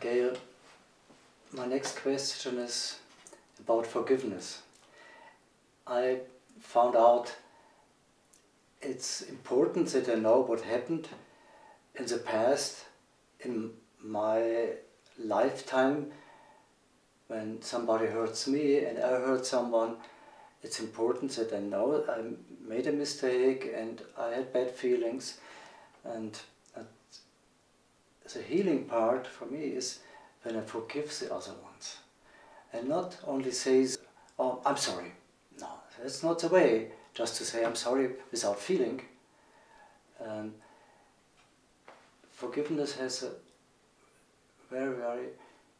Gayle, my next question is about forgiveness. I found out it's important that I know what happened in the past, in my lifetime, when somebody hurts me and I hurt someone. It's important that I know I made a mistake and I had bad feelings, and the healing part for me is when I forgive the other ones and not only says, oh, I'm sorry. No, that's not the way, just to say I'm sorry without feeling. Forgiveness has a very, very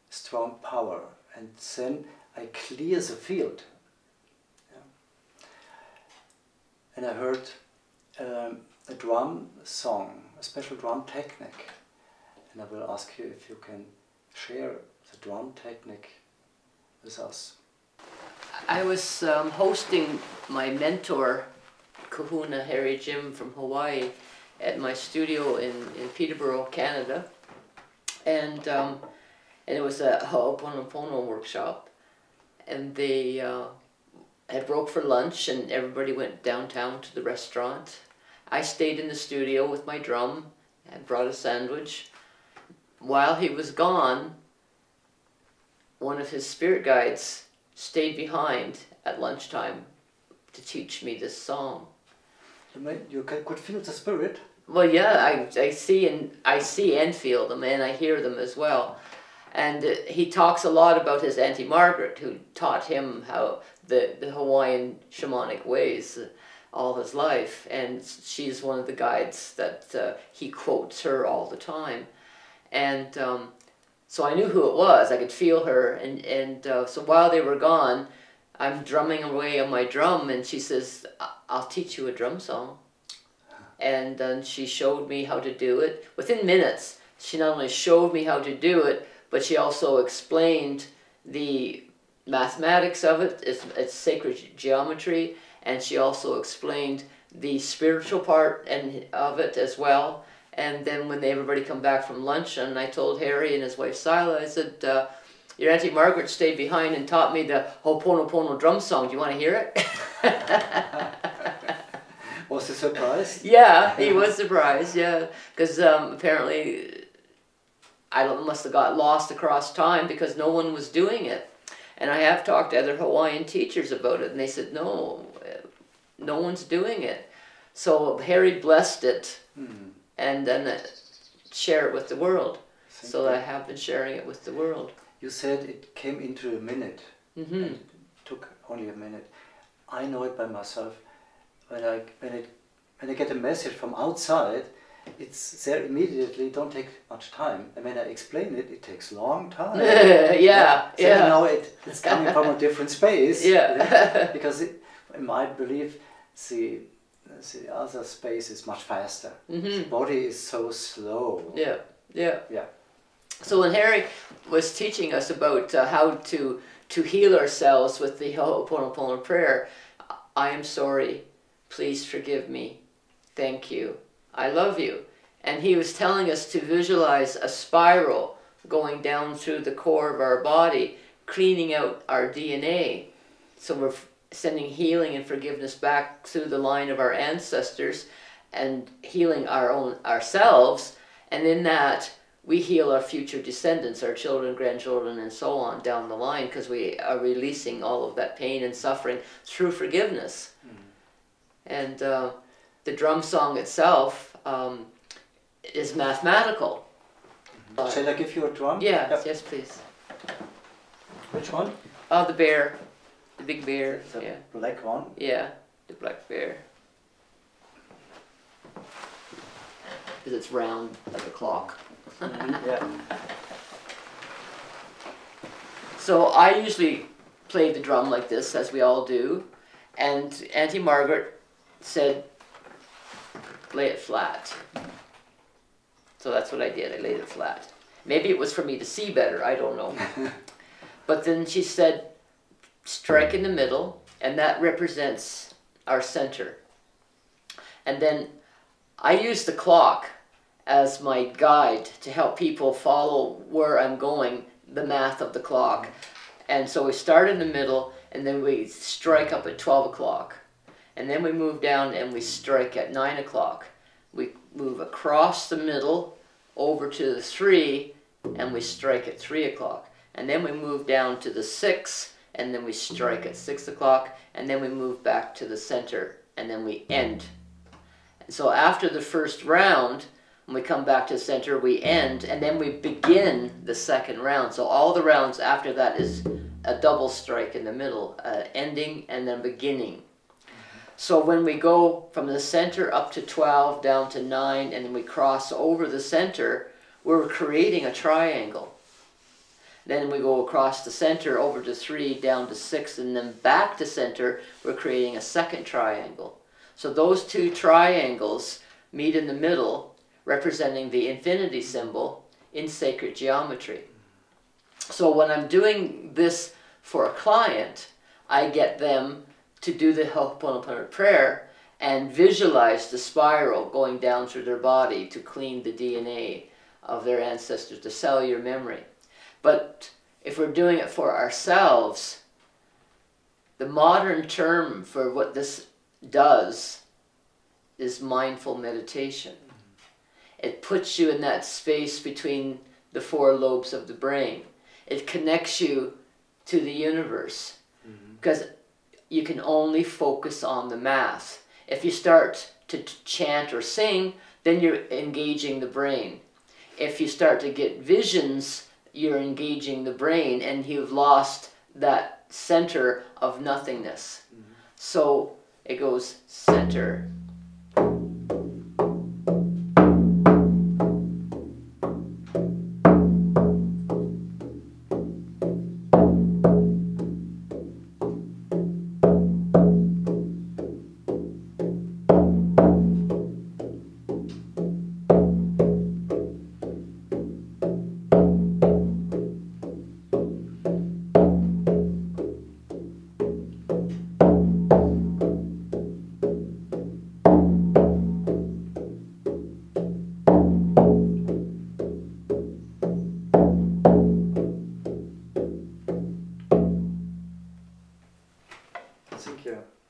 strong power, and then I clear the field. And I heard a drum song, a special drum technique, and I will ask you if you can share the drum technique with us. I was hosting my mentor, Kahuna Harry Jim from Hawaii, at my studio in Peterborough, Canada, and it was a Ho'oponopono workshop, and they had broke for lunch and everybody went downtown to the restaurant. I stayed in the studio with my drum and brought a sandwich. While he was gone, one of his spirit guides stayed behind at lunchtime to teach me this song. You could feel the spirit? Well, yeah, I see and feel them, and I hear them as well. And he talks a lot about his Auntie Margaret, who taught him how the Hawaiian shamanic ways all his life, and she's one of the guides that he quotes her all the time. And so I knew who it was. I could feel her, and so while they were gone, I'm drumming away on my drum, and she says, I'll teach you a drum song. And then she showed me how to do it. Within minutes, she not only showed me how to do it, but she also explained the mathematics of it, its sacred geometry, and she also explained the spiritual part of it as well. And then when everybody come back from lunch, and I told Harry and his wife Sila, I said, your Auntie Margaret stayed behind and taught me the Ho'oponopono drum song. Do you want to hear it? Was he surprised? Yeah, he was surprised, yeah. Because apparently I must have got lost across time because no one was doing it. And I have talked to other Hawaiian teachers about it, and they said, no, no one's doing it. So Harry blessed it, and then share it with the world. So I have been sharing it with the world. You said it came into a minute. Mm-hmm. It took only a minute. I know it by myself. When I get a message from outside, it's there immediately. Don't take much time. And when I explain it, it takes a long time. Yeah. So I know it's coming from a different space. Yeah. Because in my belief, the other space is much faster. The body is so slow. Yeah. So when Harry was teaching us about how to heal ourselves with the Ho'oponopono prayer, I am sorry, please forgive me, thank you, I love you. And he was telling us to visualize a spiral going down through the core of our body, cleaning out our DNA. So we're sending healing and forgiveness back through the line of our ancestors and healing ourselves, and in that we heal our future descendants, our children, grandchildren, and so on down the line, because we are releasing all of that pain and suffering through forgiveness. And the drum song itself is mathematical. Shall I give you a drum? Yeah, yep. Yes, please. Which one? Oh, the bear. The big bear. The black one? Yeah, the black bear. Because it's round like a clock. Yeah. So I usually play the drum like this, as we all do, and Auntie Margaret said, lay it flat. So that's what I did, I laid it flat. Maybe it was for me to see better, I don't know. But then she said, strike in the middle, and that represents our center. And then I use the clock as my guide to help people follow where I'm going, the math of the clock. And so we start in the middle, and then we strike up at 12 o'clock. And then we move down and we strike at 9 o'clock. We move across the middle over to the 3, and we strike at 3 o'clock. And then we move down to the 6, and then we strike at 6 o'clock. And then we move back to the center, and then we end. And so after the first round, when we come back to the center, we end, and then we begin the second round. So all the rounds after that is a double strike in the middle, ending and then beginning. So when we go from the center up to 12, down to 9, and then we cross over the center, we're creating a triangle. Then we go across the center over to 3, down to 6, and then back to center, we're creating a second triangle. So those two triangles meet in the middle, representing the infinity symbol in sacred geometry. So when I'm doing this for a client, I get them to do the Ho'oponopono prayer and visualize the spiral going down through their body to clean the DNA of their ancestors, the cellular memory. But if we're doing it for ourselves, the modern term for what this does is mindful meditation. It puts you in that space between the 4 lobes of the brain. It connects you to the universe, because you can only focus on the math. If you start to chant or sing, then you're engaging the brain. If you start to get visions, you're engaging the brain, and you've lost that center of nothingness. So it goes center.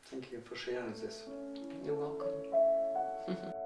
Thank you for sharing this. You're welcome.